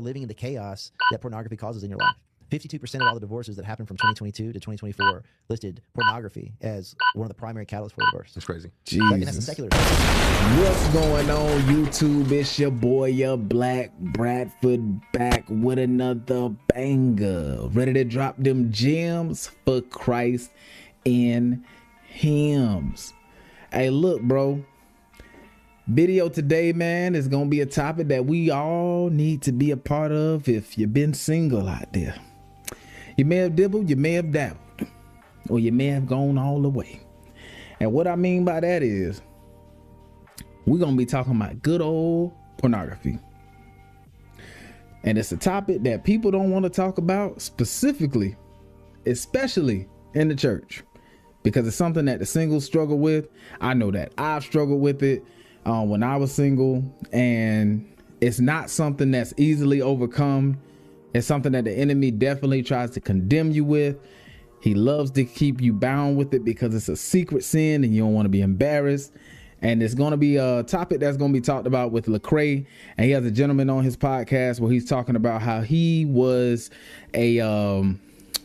living in the chaos that pornography causes in your life. 52% of all the divorces that happened from 2022 to 2024 listed pornography as one of the primary catalysts for divorce. That's crazy. Jesus. And that's a secular. What's going on, YouTube? It's your boy, your Black Bradford, back with another banger. Ready to drop them gems for Christ and hymns. Hey, look, bro. Video today, man, is going to be a topic that we all need to be a part of if you've been single out there. You may have dibbled, you may have dabbled, or you may have gone all the way. And what I mean by that is, we're going to be talking about good old pornography. And it's a topic that people don't want to talk about specifically, especially in the church, because it's something that the singles struggle with. I know that I've struggled with it when I was single, and it's not something that's easily overcome. It's something that the enemy definitely tries to condemn you with. He loves to keep you bound with it because it's a secret sin and you don't want to be embarrassed. And it's going to be a topic that's going to be talked about with LECRAE. And he has a gentleman on his podcast where he's talking about how he was a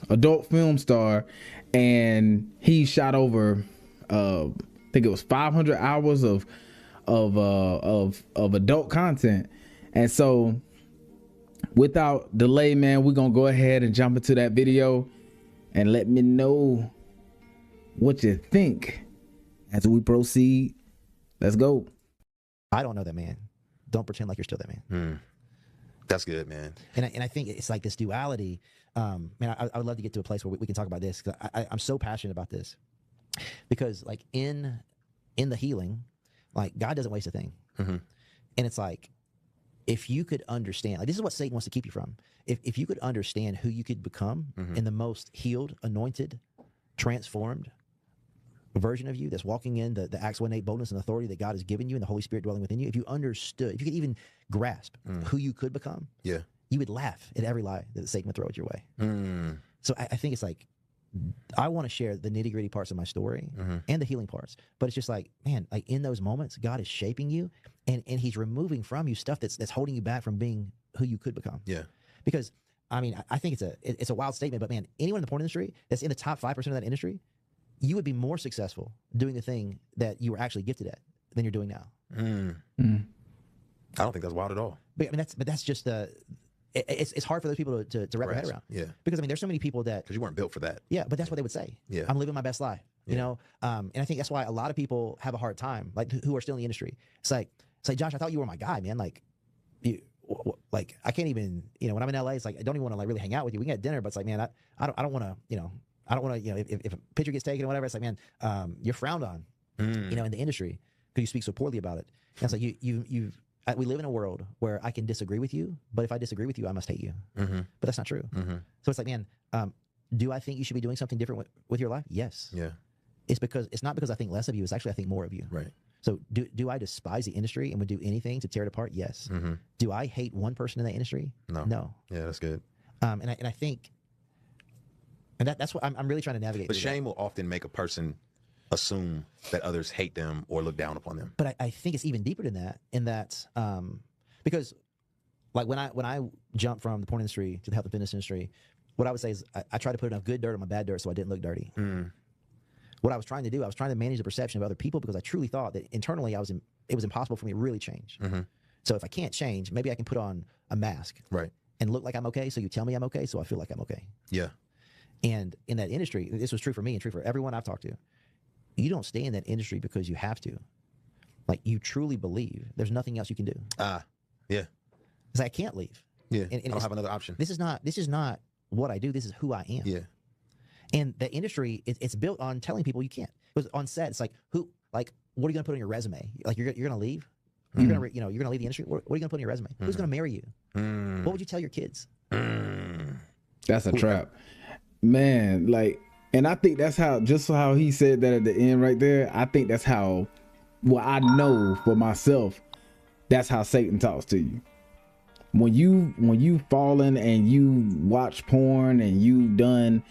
adult film star, and he shot over I think it was 500 hours of adult content. And so without delay, man, we're gonna go ahead and jump into that video and let me know what you think as we proceed. Let's go. I don't know that man. Don't pretend like you're still that man. That's good, man. And I think it's like this duality. Man, I would love to get to a place where we can talk about this, because I'm so passionate about this, because like in the healing, like God doesn't waste a thing. And it's like, if you could understand, like this is what Satan wants to keep you from. If you could understand who you could become in the most healed, anointed, transformed version of you that's walking in the Acts 1:8 boldness and authority that God has given you and the Holy Spirit dwelling within you, if you understood, if you could even grasp who you could become, you would laugh at every lie that Satan would throw at your way. So I think it's like, I want to share the nitty gritty parts of my story and the healing parts, but it's just like, man, like in those moments, God is shaping you and he's removing from you stuff that's holding you back from being who you could become. Because I mean, I think it's a wild statement, but man, anyone in the porn industry that's in the top 5% of that industry, you would be more successful doing the thing that you were actually gifted at than you're doing now. I don't think that's wild at all. But I mean, that's just it's hard for those people to wrap their head around. Because I mean, there's so many people that, because you weren't built for that. But that's what they would say. I'm living my best life. You know, and I think that's why a lot of people have a hard time, like who are still in the industry. It's like Josh, I thought you were my guy, man. Like like I can't even, you know, when I'm in LA, it's like I don't even want to like really hang out with you. We can get dinner, but it's like, man, I don't want to, you know, I don't want to, you know, if a picture gets taken or whatever, it's like, man, you're frowned on, you know, in the industry because you speak so poorly about it. And it's like we live in a world where I can disagree with you, but if I disagree with you, I must hate you. But that's not true. So it's like, man, do I think you should be doing something different with your life? Yes. It's not because I think less of you. It's actually I think more of you. So do I despise the industry and would do anything to tear it apart? Yes. Do I hate one person in that industry? No. Yeah, that's good. And I think, and that's what I'm really trying to navigate. But shame will often make a person assume that others hate them or look down upon them. But I think it's even deeper than that, in that because like when I jumped from the porn industry to the health and fitness industry, what I would say is I tried to put enough good dirt on my bad dirt so I didn't look dirty. What I was trying to do, I was trying to manage the perception of other people, because I truly thought that internally it was impossible for me to really change. So if I can't change, maybe I can put on a mask and look like I'm okay, so you tell me I'm okay, so I feel like I'm okay. And in that industry, this was true for me and true for everyone I've talked to. You don't stay in that industry because you have to. Like, you truly believe there's nothing else you can do. It's like, I can't leave. And I don't have another option. This is not what I do. This is who I am. And the industry, it's built on telling people you can't. It was on set. It's like, what are you going to put on your resume? Like, you're going to leave? You're going to, you're going to leave the industry? What are you going to put on your resume? Who's going to marry you? What would you tell your kids? That's a trap, man. Like, and I think that's how he said that at the end right there. I think that's how, well, I know for myself, that's how Satan talks to you. When you fallen and you watch porn and you done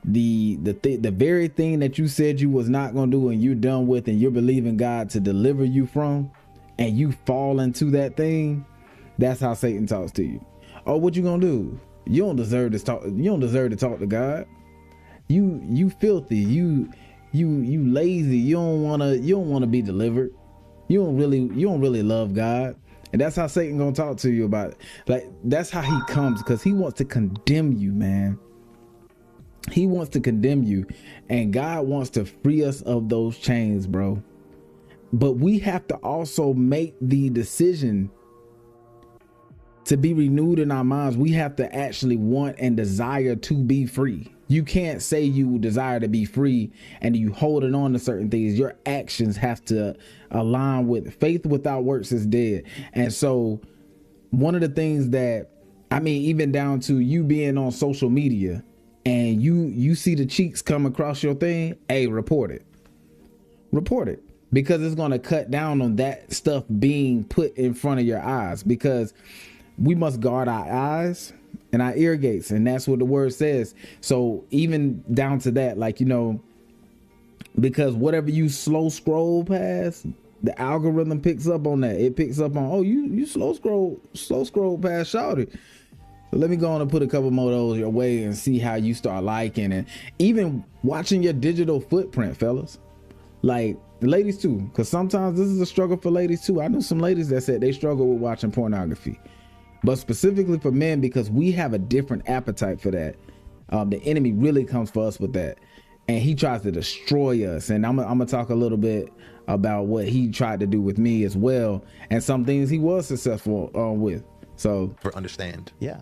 the very thing that you said you was not gonna do and you're done with, and you're believing God to deliver you from, and you fall into that thing, that's how Satan talks to you. Oh, what you gonna do? You don't deserve to talk. You don't deserve to talk to God. You filthy. You lazy. You don't wanna be delivered. You don't really love God. And that's how Satan gonna talk to you about it. Like, that's how he comes, because he wants to condemn you, man. He wants to condemn you, and God wants to free us of those chains, bro. But we have to also make the decision to be renewed in our minds. We have to actually want and desire to be free. You can't say you desire to be free and you holding on to certain things. Your actions have to align with faith. Without works is dead. And so one of the things that, I mean, even down to you being on social media and you see the cheeks come across your thing, hey, report it, because it's going to cut down on that stuff being put in front of your eyes, because we must guard our eyes and our ear gates. And that's what the word says. So even down to that, like, you know, because whatever you slow scroll past, the algorithm picks up on that. It picks up on, oh, you slow scroll past Shawty. So let me go on and put a couple more of those your way and see how you start liking it. Even watching your digital footprint, fellas. Like, the ladies too, because sometimes this is a struggle for ladies too. I know some ladies that said they struggle with watching pornography. But specifically for men, because we have a different appetite for that. The enemy really comes for us with that. And he tries to destroy us. And I'm gonna talk a little bit about what he tried to do with me as well, and some things he was successful with. So For understand. Yeah.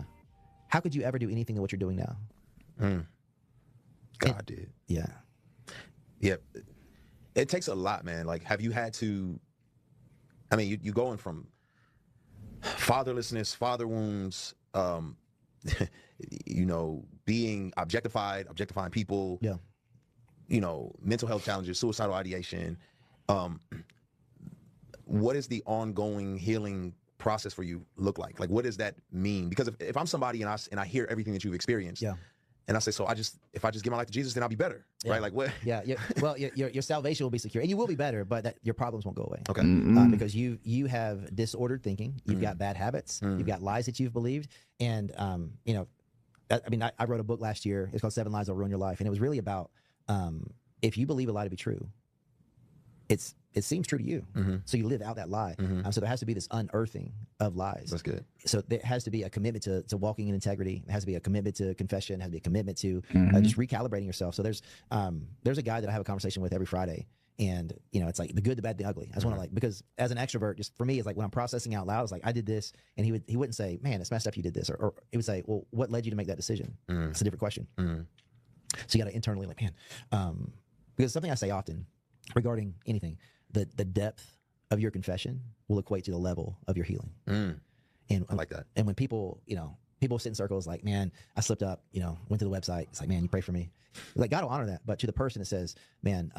How could you ever do anything of what you're doing now? God did. Yeah. Yep. It takes a lot, man. Like, have you had to, I mean, you going from fatherlessness, father wounds, you know, being objectifying people, Yeah. you know, mental health challenges, suicidal ideation. What is the ongoing healing process for you look like? Like, what does that mean? Because if I'm somebody and I hear everything that you've experienced, Yeah. and I say, so if I just give my life to Jesus, then I'll be better, right? Like, what? Yeah. Well, your salvation will be secure, and you will be better, but your problems won't go away. Okay. Because you have disordered thinking, you've got bad habits, you've got lies that you've believed, and you know, I mean, I wrote a book last year. It's called 7 Lies That'll Ruin Your Life, and it was really about if you believe a lie to be true, it seems true to you, so you live out that lie. So there has to be this unearthing of lies. That's good. So there has to be a commitment to walking in integrity. There has to be a commitment to confession. There has to be a commitment to just recalibrating yourself. So there's a guy that I have a conversation with every Friday, and you know, it's like the good, the bad, the ugly. I just want to, like, because as an extrovert, just for me, it's like when I'm processing out loud, it's like I did this, and he wouldn't say, man, it's messed up you did this, or he would say, well, what led you to make that decision? It's a different question. So you got to internally, like, man, because something I say often regarding anything, the depth of your confession will equate to the level of your healing. And I like that. And when people sit in circles like, man, I slipped up, you know, went to the website. It's like, man, you pray for me. Like, God will honor that. But to the person that says, man,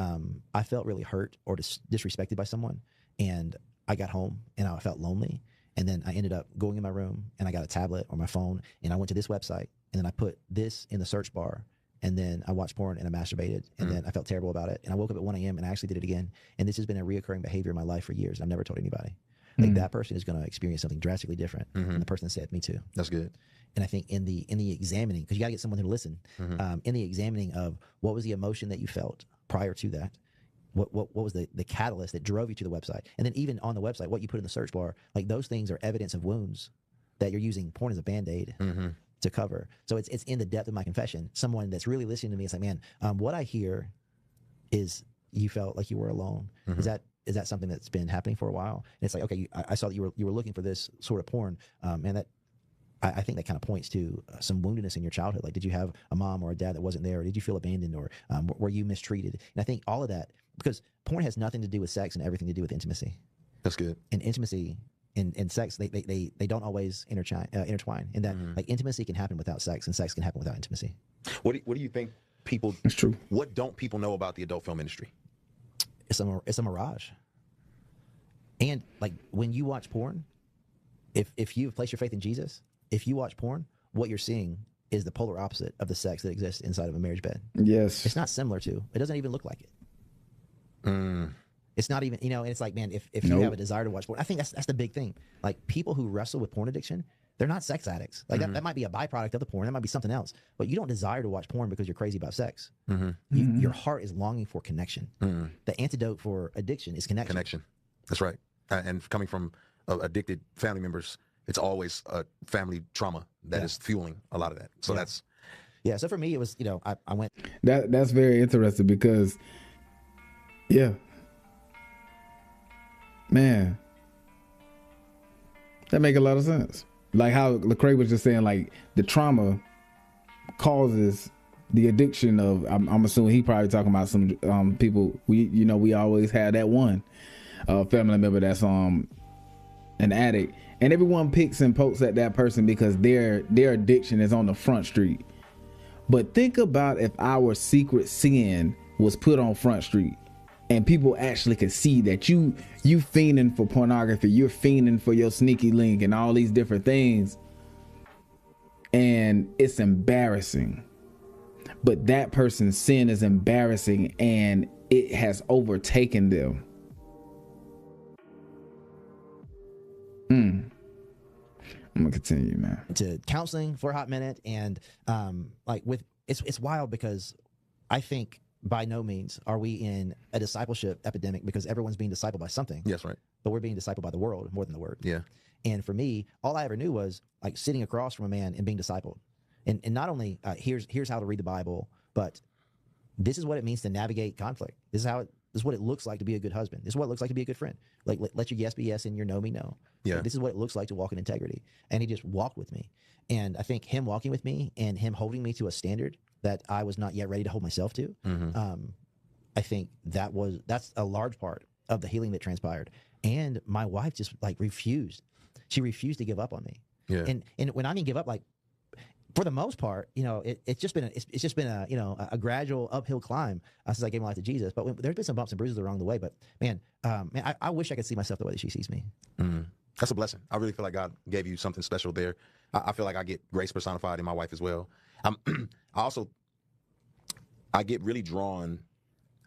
I felt really hurt or disrespected by someone, and I got home and I felt lonely. And then I ended up going in my room and I got a tablet or my phone and I went to this website and then I put this in the search bar. And then I watched porn and I masturbated, and then I felt terrible about it. And I woke up at 1 a.m. and I actually did it again. And this has been a reoccurring behavior in my life for years. I've never told anybody. Like, that person is going to experience something drastically different than the person that said, me too. That's good. And I think in the examining, because you got to get someone to listen, in the examining of what was the emotion that you felt prior to that, what was the catalyst that drove you to the website, and then even on the website, what you put in the search bar, like those things are evidence of wounds that you're using porn as a Band-Aid to cover. So it's in the depth of my confession. Someone that's really listening to me is like, man, what I hear is you felt like you were alone. Is that something that's been happening for a while? And it's like, okay, I saw that you were looking for this sort of porn, and that I think that kind of points to some woundedness in your childhood. Like, did you have a mom or a dad that wasn't there, or did you feel abandoned, or were you mistreated? And I think all of that, because porn has nothing to do with sex and everything to do with intimacy. That's good. And intimacy and sex, they don't always intertwine. In that, like, intimacy can happen without sex, and sex can happen without intimacy. What do you think people? It's true. What don't people know about the adult film industry? It's a mirage. And like, when you watch porn, if you place your faith in Jesus, if you watch porn, what you're seeing is the polar opposite of the sex that exists inside of a marriage bed. Yes. It's not similar to. It doesn't even look like it. It's not even, you know, and it's like, man, if you have a desire to watch porn, I think that's the big thing. Like, people who wrestle with porn addiction, they're not sex addicts. Like that might be a byproduct of the porn. That might be something else. But you don't desire to watch porn because you're crazy about sex. Your heart is longing for connection. The antidote for addiction is connection. Connection. That's right. And coming from addicted family members, it's always a family trauma that is fueling a lot of that. So that's. Yeah. So for me, it was, you know, I went. That's very interesting because, man, that make a lot of sense. Like how LECRAE was just saying, like the trauma causes the addiction of, I'm assuming he probably talking about some people, we always had that one family member that's an addict, and everyone picks and pokes at that person because their addiction is on the front street. But think about if our secret sin was put on Front Street and people actually could see that you fiending for pornography, you're fiending for your sneaky link and all these different things. And it's embarrassing. But that person's sin is embarrassing and it has overtaken them. I'm gonna continue, man. To counseling for a hot minute, and it's wild because I think by no means are we in a discipleship epidemic because everyone's being discipled by something. Yes, right. But we're being discipled by the world more than the word. Yeah. And for me, all I ever knew was like sitting across from a man and being discipled, and not only here's how to read the Bible, but this is what it means to navigate conflict. This is what it looks like to be a good husband. This is what it looks like to be a good friend. Like let your yes be yes and your no be no. Yeah. Like, this is what it looks like to walk in integrity. And he just walked with me. And I think him walking with me and him holding me to a standard that I was not yet ready to hold myself to. I think that's a large part of the healing that transpired. And my wife just like refused. She refused to give up on me. Yeah. And when I mean give up, like for the most part, you know, it's just been a you know, a gradual uphill climb since I gave my life to Jesus. But there's been some bumps and bruises along the way. But man, I wish I could see myself the way that she sees me. That's a blessing. I really feel like God gave you something special there. I feel like I get grace personified in my wife as well. I get really drawn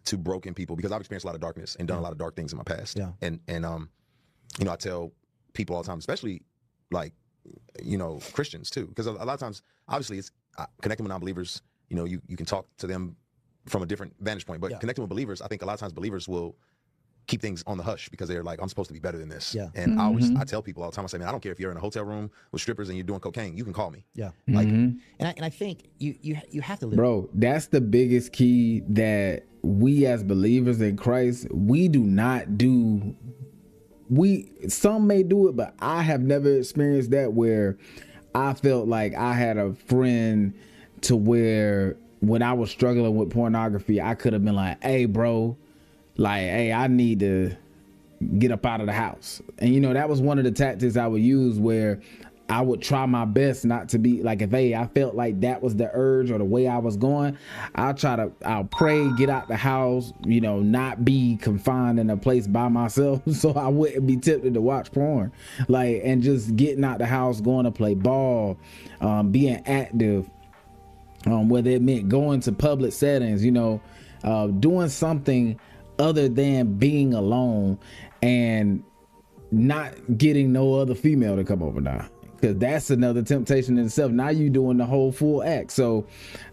to broken people because I've experienced a lot of darkness and done a lot of dark things in my past. Yeah. And you know, I tell people all the time, especially like, you know, Christians too, because a lot of times, obviously, it's connecting with non-believers. You know, you can talk to them from a different vantage point, but connecting with believers, I think a lot of times believers will keep things on the hush because they're like, I'm supposed to be better than this. Yeah. And I tell people all the time, I say, man, I don't care if you're in a hotel room with strippers and you're doing cocaine, you can call me. Yeah. Like, and I think you have to live. Bro, that's the biggest key that we as believers in Christ, we do not do. Some may do it, but I have never experienced that where I felt like I had a friend to where when I was struggling with pornography, I could have been like, hey, bro, like, hey, I need to get up out of the house. And, you know, that was one of the tactics I would use where I would try my best not to be like, if I felt like that was the urge or the way I was going, I'll pray, get out the house, you know, not be confined in a place by myself so I wouldn't be tempted to watch porn, like, and just getting out the house, going to play ball, being active, whether it meant going to public settings, you know, doing something other than being alone and not getting no other female to come over now. Because that's another temptation in itself. Now you doing the whole full act. So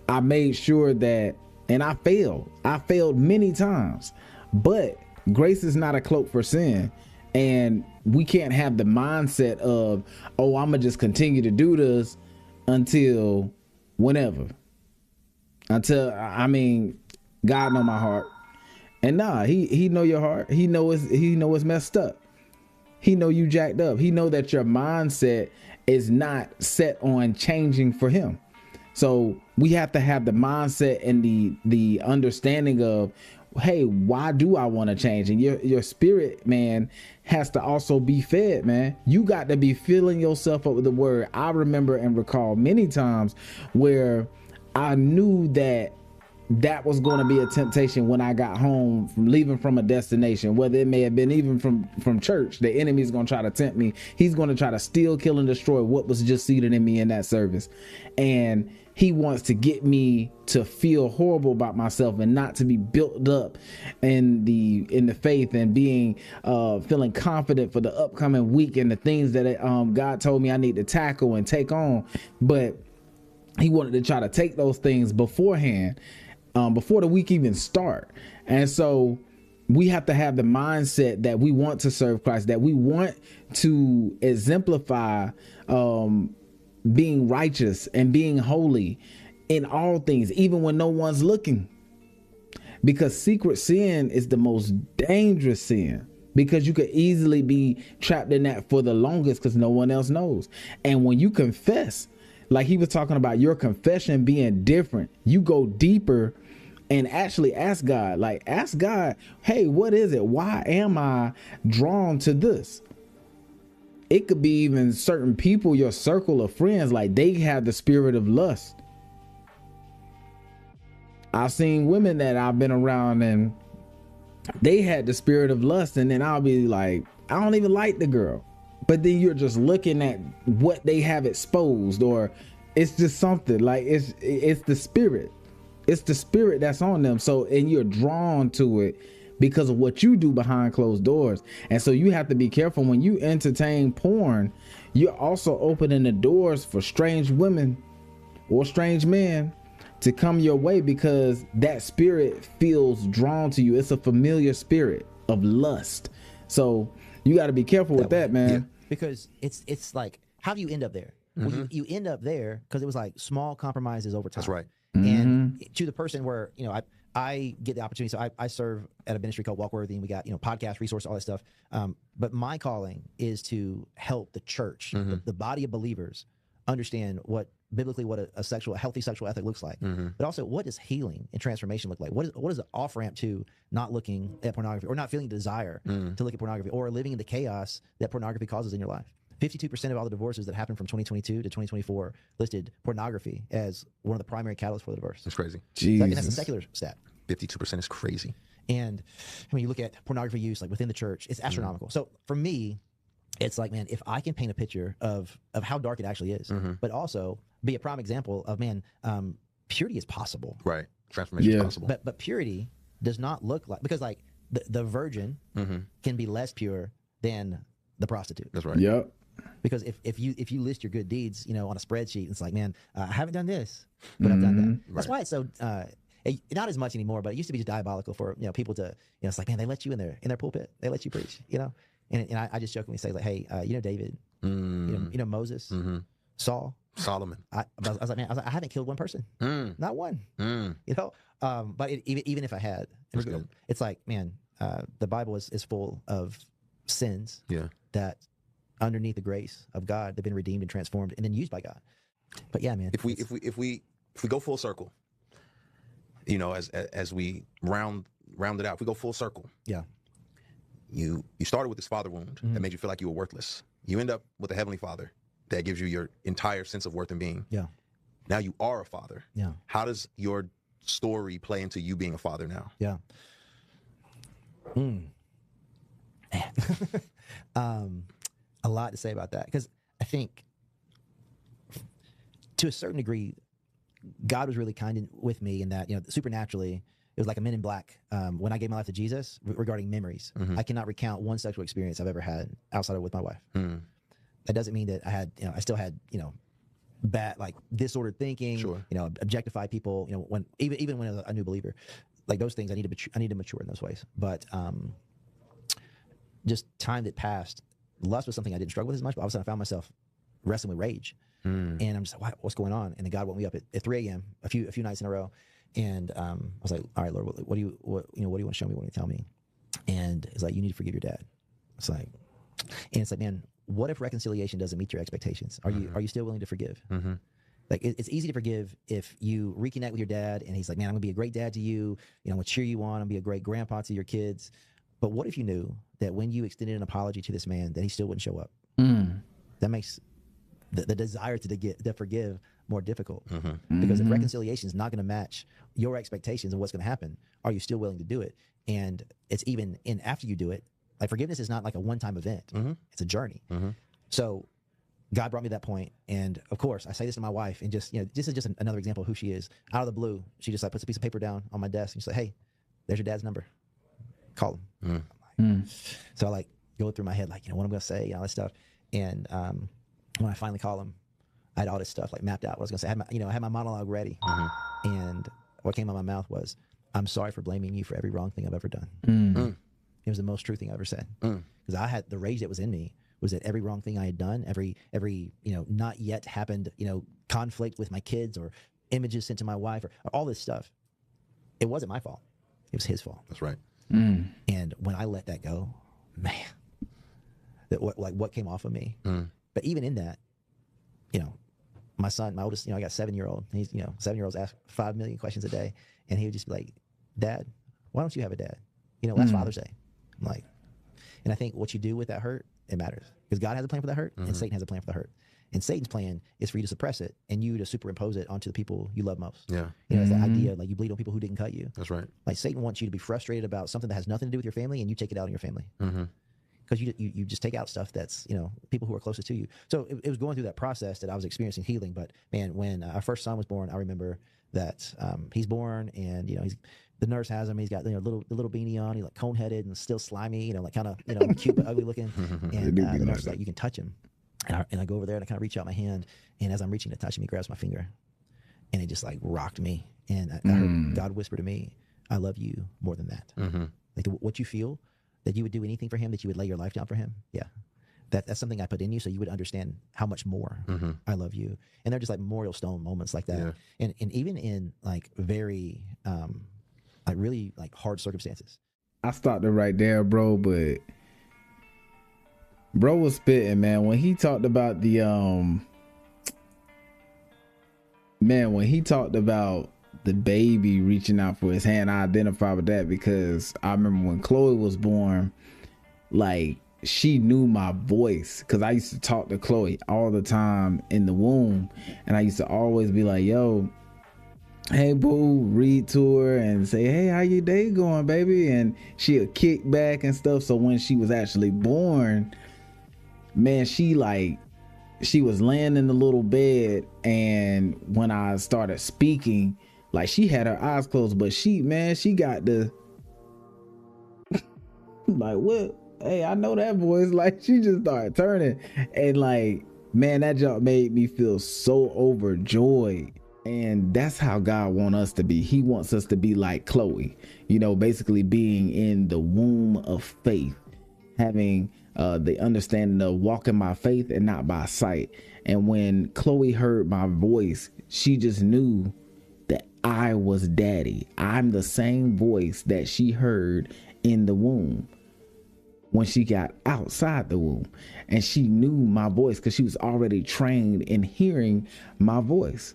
I made sure that, and I failed many times, but grace is not a cloak for sin. And we can't have the mindset of, oh, I'm gonna just continue to do this until whenever. God know my heart. And he know your heart. He know it's messed up. He know you jacked up. He know that your mindset is not set on changing for him. So we have to have the mindset and the understanding of, hey, why do I want to change? And your spirit, man, has to also be fed, man. You got to be filling yourself up with the word. I remember and recall many times where I knew that that was going to be a temptation when I got home from leaving from a destination, whether it may have been even from church. The enemy is going to try to tempt me. He's going to try to steal, kill, and destroy what was just seated in me in that service. And he wants to get me to feel horrible about myself and not to be built up in the faith and being feeling confident for the upcoming week and the things that God told me I need to tackle and take on. But he wanted to try to take those things beforehand, before the week even start. And so we have to have the mindset that we want to serve Christ, that we want to exemplify being righteous and being holy in all things, even when no one's looking. Because secret sin is the most dangerous sin, because you could easily be trapped in that for the longest because no one else knows. And when you confess, like he was talking about your confession being different, you go deeper and actually ask God, hey, what is it? Why am I drawn to this? It could be even certain people, your circle of friends, like they have the spirit of lust. I've seen women that I've been around and they had the spirit of lust, and then I'll be like, I don't even like the girl. But then you're just looking at what they have exposed, or it's just something like it's the spirit. It's the spirit that's on them. So, and you're drawn to it because of what you do behind closed doors. And so you have to be careful when you entertain porn. You're also opening the doors for strange women or strange men to come your way, because that spirit feels drawn to you. It's a familiar spirit of lust. So you got to be careful with that, man. Yeah. Because it's like, how do you end up there? Well, you end up there because it was like small compromises over time. That's right. And to the person where, I get the opportunity. So I serve at a ministry called Walkworthy, and we got, podcast, resource, all that stuff. But my calling is to help the church, the body of believers, understand what biblically what a healthy sexual ethic looks like, but also what does healing and transformation look like? What is the off ramp to not looking at pornography, or not feeling desire to look at pornography, or living in the chaos that pornography causes in your life? 52% of all the divorces that happened from 2022 to 2024 listed pornography as one of the primary catalysts for the divorce. That's crazy. And that's a secular stat. 52% is crazy. And when you look at pornography use, like within the church, it's astronomical. So for me, it's like, man, if I can paint a picture of how dark it actually is, but also be a prime example of, man, purity is possible. Right. Transformation is possible. But purity does not look like, because like the virgin can be less pure than the prostitute. That's right. Yep. Because if you list your good deeds, on a spreadsheet, it's like, man, I haven't done this, but I've done that. That's why it's so not as much anymore. But it used to be just diabolical for people to it's like, man, they let you in their pulpit, they let you preach, and I just jokingly say, like, hey, David, Moses, Saul, Solomon. I was like, man, I haven't killed one person, not one, but even if I had, it's like, man, the Bible is full of sins that underneath the grace of God, they've been redeemed and transformed and then used by God. But yeah, man, if we go full circle, as we round it out, if we go full circle, you started with this father wound that made you feel like you were worthless. You end up with a heavenly Father that gives you your entire sense of worth and being. Yeah. Now you are a father. Yeah. How does your story play into you being a father now? Yeah. A lot to say about that, because I think to a certain degree, God was really kind with me in that, supernaturally, it was like a Men in Black. When I gave my life to Jesus, regarding memories, I cannot recount one sexual experience I've ever had outside of with my wife. That doesn't mean that I had, I still had, bad, like disordered thinking, objectify people, when even when a new believer, like those things, I need to mature in those ways. But just time that passed, lust was something I didn't struggle with as much, but all of a sudden I found myself wrestling with rage. And I'm just like, what's going on? And then God woke me up at 3 a.m. a few nights in a row. And I was like, all right, Lord, what do you want to show me? What do you tell me? And it's like, you need to forgive your dad. It's like, man, what if reconciliation doesn't meet your expectations? Are you still willing to forgive? Like, it's easy to forgive if you reconnect with your dad and he's like, man, I'm gonna be a great dad to you. I'm gonna cheer you on. I'm gonna be a great grandpa to your kids. But what if you knew that when you extended an apology to this man, that he still wouldn't show up? the desire to forgive more difficult. Because if reconciliation is not going to match your expectations of what's going to happen, are you still willing to do it? And it's even in after you do it, like forgiveness is not like a one-time event. It's a journey. So God brought me to that point, and of course I say this to my wife, and just, you know, this is just another example of who she is. Out of the blue, she just like puts a piece of paper down on my desk and she's like, hey, there's your dad's number, call him. So I like go through my head, like, you know, what I'm gonna say and all that stuff. And when I finally call him, I had all this stuff like mapped out what I was gonna say. I had my monologue ready. And what came out of my mouth was, I'm sorry for blaming you for every wrong thing I've ever done. It was the most true thing I ever said. Because I had the rage that was in me was that every wrong thing I had done, every you know, not yet happened, you know, conflict with my kids or images sent to my wife or all this stuff, it wasn't my fault. It was his fault. That's right. And when I let that go, man, what came off of me. But even in that, you know, my son, my oldest, you know, I got a 7-year-old. He's, you know, 7-year-olds ask 5 million questions a day, and he would just be like, Dad, why don't you have a dad? You know, last Father's Day. I'm like, and I think what you do with that hurt, it matters, because God has a plan for that hurt, and Satan has a plan for the hurt. And Satan's plan is for you to suppress it and you to superimpose it onto the people you love most. Yeah. You know, it's that idea, like you bleed on people who didn't cut you. That's right. Like Satan wants you to be frustrated about something that has nothing to do with your family, and you take it out on your family. Because you just take out stuff that's, you know, people who are closest to you. So it was going through that process that I was experiencing healing. But man, when our first son was born, I remember that he's born, and you know, the nurse has him. He's got, you know, the little beanie on. He's like cone headed and still slimy. You know, like kind of, you know, cute but ugly looking. And the nurse is like, you can touch him. And I go over there and I kind of reach out my hand, and as I'm reaching to touch him, he grabs my finger, and it just like rocked me. And I heard God whisper to me, "I love you more than that." Like what you feel, that you would do anything for him, that you would lay your life down for him. Yeah. That's something I put in you, so you would understand how much more I love you. And they're just like memorial stone moments like that. Yeah. And even in like very, like really like hard circumstances. I stopped it right there, bro, but bro was spitting, man. When he talked about the, when he talked about the baby reaching out for his hand, I identify with that, because I remember when Chloe was born, like, she knew my voice, because I used to talk to Chloe all the time in the womb, and I used to always be like, yo, hey boo, read to her and say, hey, how your day going, baby? And she'll kick back and stuff. So when she was actually born, man, she was laying in the little bed, and when I started speaking, like, she had her eyes closed, but she got the like, what? Hey, I know that voice. Like, she just started turning, and like, man, that job made me feel so overjoyed. And that's how God wants us to be. He wants us to be like Chloe, you know, basically being in the womb of faith, having the understanding of walking by faith and not by sight. And when Chloe heard my voice, she just knew that I was daddy. I'm the same voice that she heard in the womb when she got outside the womb. And she knew my voice because she was already trained in hearing my voice.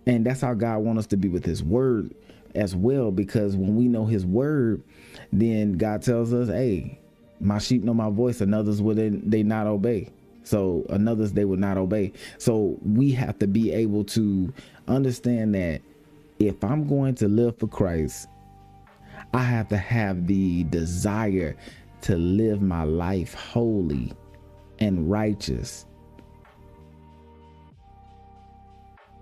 And that's how God wants us to be with his word as well, because when we know his word, then God tells us, hey, my sheep know my voice, and others will they not obey. So another's they will not obey. So we have to be able to understand that if I'm going to live for Christ, I have to have the desire to live my life holy and righteous.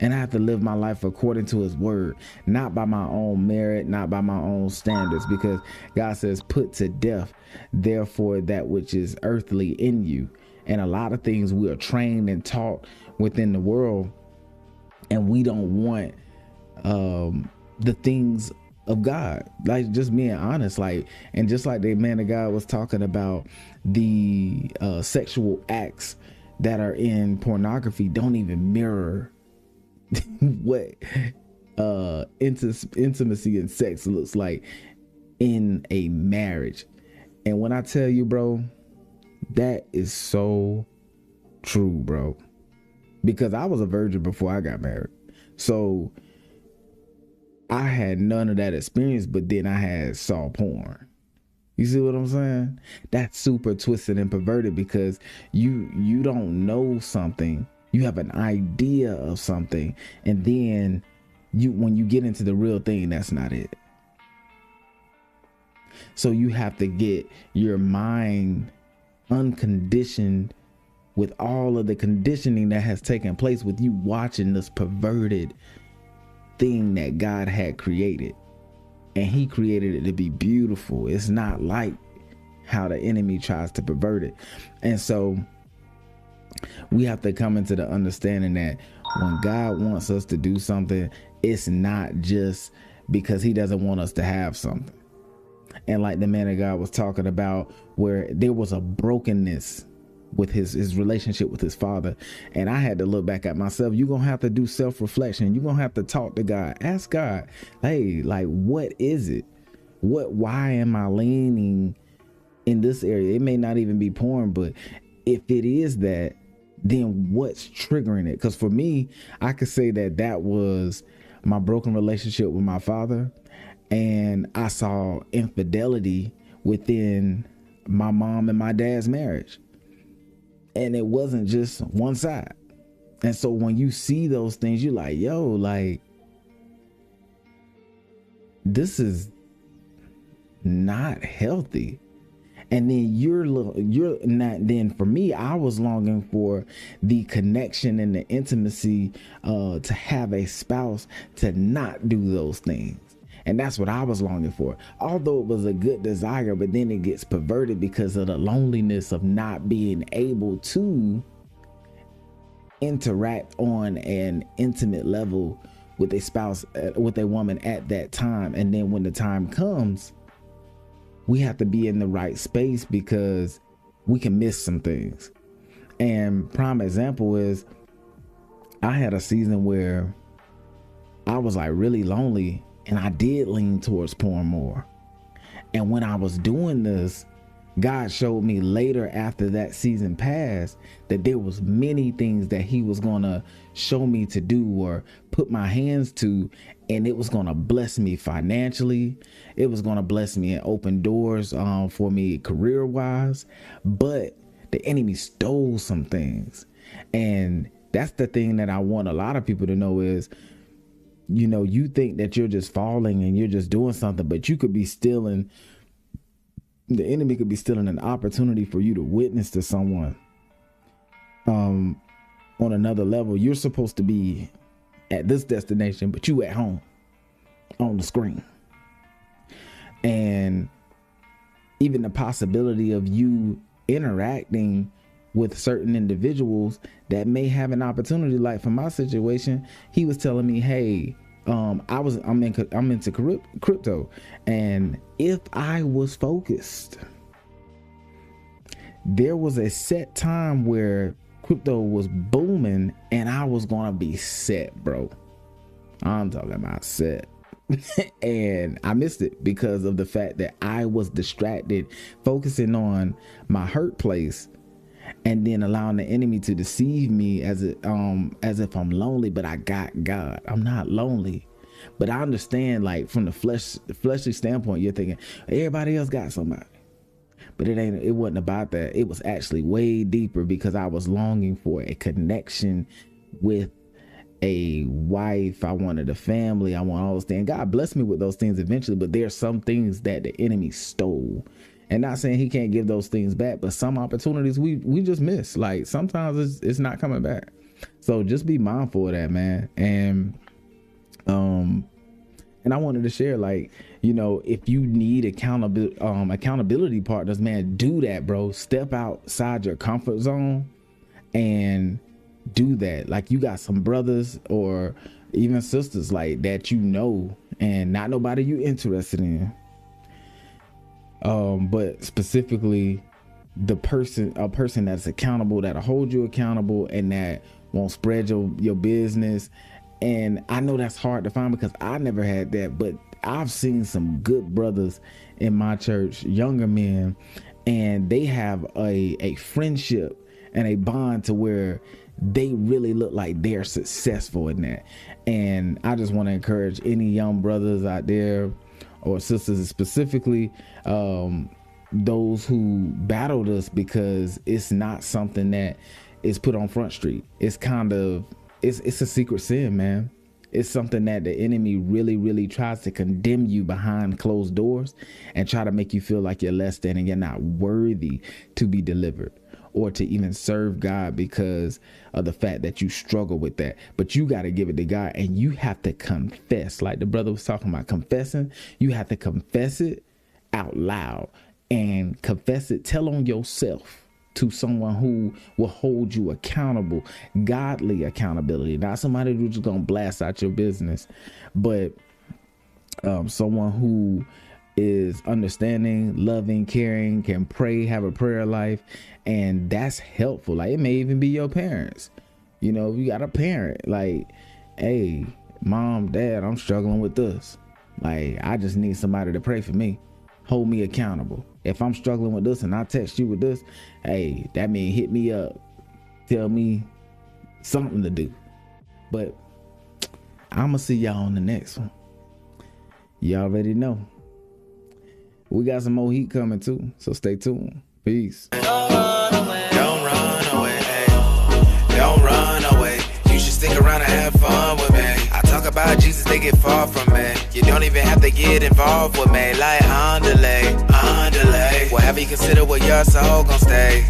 And I have to live my life according to his word, not by my own merit, not by my own standards, because God says, put to death, therefore, that which is earthly in you. And a lot of things we are trained and taught within the world, and we don't want the things of God. Like, just being honest, like, and just like the man of God was talking about, the sexual acts that are in pornography don't even mirror what intimacy and sex looks like in a marriage. And when I tell you, bro, that is so true, bro, because I was a virgin before I got married, so I had none of that experience. But then I had saw porn. You see what I'm saying? That's super twisted and perverted, because you don't know something You have an idea of something, and then when you get into the real thing, that's not it. So you have to get your mind unconditioned with all of the conditioning that has taken place with you watching this perverted thing that God had created. And he created it to be beautiful. It's not like how the enemy tries to pervert it. And so we have to come into the understanding that when God wants us to do something, it's not just because he doesn't want us to have something. And like the man of God was talking about, where there was a brokenness with his relationship with his father. And I had to look back at myself. You're going to have to do self-reflection. You're going to have to talk to God. Ask God, hey, like, what is it? Why am I leaning in this area? It may not even be porn, but if it is that, then what's triggering it? Because for me, I could say that was my broken relationship with my father. And I saw infidelity within my mom and my dad's marriage. And it wasn't just one side. And so when you see those things, you're like, yo, like, this is not healthy. And then you're not, then for me, I was longing for the connection and the intimacy to have a spouse to not do those things. And that's what I was longing for. Although it was a good desire, but then it gets perverted because of the loneliness of not being able to interact on an intimate level with a spouse, with a woman at that time. And then when the time comes, we have to be in the right space because we can miss some things. And prime example is I had a season where I was like really lonely. And I did lean towards porn more. And when I was doing this, God showed me later after that season passed that there was many things that he was going to show me to do or put my hands to. And it was going to bless me financially. It was going to bless me and open doors for me career wise. But the enemy stole some things. And that's the thing that I want a lot of people to know is, you know, you think that you're just falling and you're just doing something, but you could be stealing. The enemy could be stealing an opportunity for you to witness to someone on another level. You're supposed to be at this destination, but you at home on the screen. And even the possibility of you interacting with certain individuals that may have an opportunity. Like for my situation, he was telling me, hey, I'm into crypto, and if I was focused, there was a set time where crypto was booming and I was gonna be set, bro. I'm talking about set. And I missed it because of the fact that I was distracted, focusing on my hurt place, and then allowing the enemy to deceive me as if I'm lonely, but I got God. I'm not lonely. But I understand, like, from the fleshly standpoint, you're thinking everybody else got somebody. But it wasn't about that. It was actually way deeper because I was longing for a connection with a wife. I wanted a family. I want all those things. God blessed me with those things eventually, but there are some things that the enemy stole. And not saying he can't give those things back, but some opportunities we just miss. Like sometimes it's not coming back. So just be mindful of that, man. And I wanted to share, like, you know, if you need accountability partners, man, do that, bro. Step outside your comfort zone and do that. Like, you got some brothers or even sisters like that, you know, and not nobody you interested in. But specifically a person that's accountable, that'll hold you accountable and that won't spread your business. And I know that's hard to find because I never had that, but I've seen some good brothers in my church, younger men, and they have a friendship and a bond to where they really look like they're successful in that. And I just want to encourage any young brothers out there or sisters, specifically those who battled us, because it's not something that is put on Front Street. It's kind of, it's a secret sin, man. It's something that the enemy really, really tries to condemn you behind closed doors and try to make you feel like you're less than and you're not worthy to be delivered or to even serve God because of the fact that you struggle with that. But you got to give it to God, and you have to confess. Like the brother was talking about confessing, you have to confess it out loud and confess it. Tell on yourself to someone who will hold you accountable, godly accountability, not somebody who's just gonna blast out your business, but someone who is understanding, loving, caring, can pray, have a prayer life, and that's helpful. Like it may even be your parents. You know, if you got a parent, like, hey, mom, dad, I'm struggling with this. Like, I just need somebody to pray for me, hold me accountable. If I'm struggling with this and I text you with this, hey, that means hit me up, tell me something to do. But I'm gonna see y'all on the next one. You already know. We got some more heat coming too, so stay tuned. Peace. Don't run away. Don't run away. You should stick around and have fun with me. I talk about Jesus, they get far from me. You don't even have to get involved with me. Like underlay. Whatever you consider where your soul gon' stay.